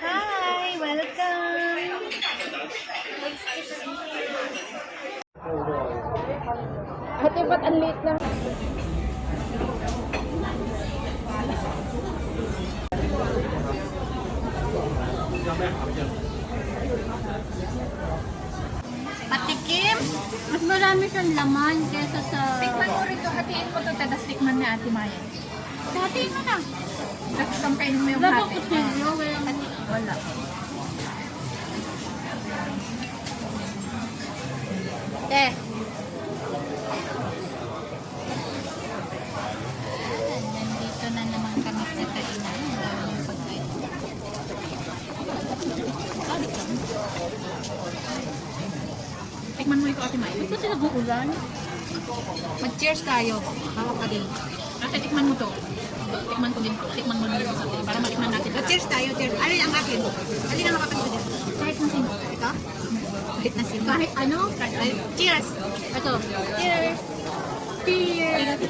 Hi! Welcome! Ate, ba't ang late na? Patikim? Mas marami siyang laman kaysa sa... Tikman mo rito, hatiin mo ito, tapos tikman ni Ate Maya. Hatiin mo na. Tapos kampainin mo yung Wala bang hati. kusilyo? Wala. Eh. Nandito na naman kami sa kainan. Ang pagkain. Tikman mo ito, Ate Maya. Ba't kasi nag-uulan? Mag-cheers tayo. Hawak ka din. Ate, tikman mo to. Tikman ko din to. Tikman mo din sa atin. Para matikman natin. Cheers tayo, cheers. Alin ang akin? Alin ang makapag ko dyan? Kahit na sino. Ito? Kahit na sino. Kahit ano? Cheers! Ito. Cheers! Cheers!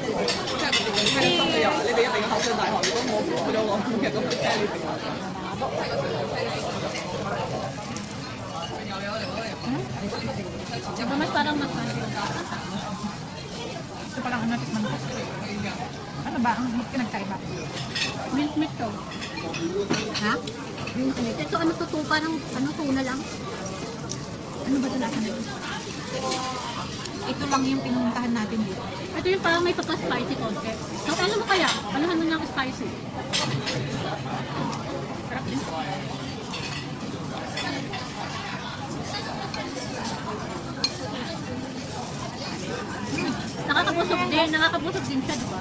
Diba mas parang masarap. Ito parang ano, tikman ko. Ano ba? Ang pinagkaiba. Milk meat to. Ha? Milk meat. Ito ano to? Parang ano tuna lang. Ano ba ito lasa nito? Ito lang yung pinuntahan natin dito. Ito yung parang may pagka-spicy konti. So, alam mo kaya? Anuhan mo ng spicy. Sarap din. Nakakabusog din. Nakakabusog din siya, di ba?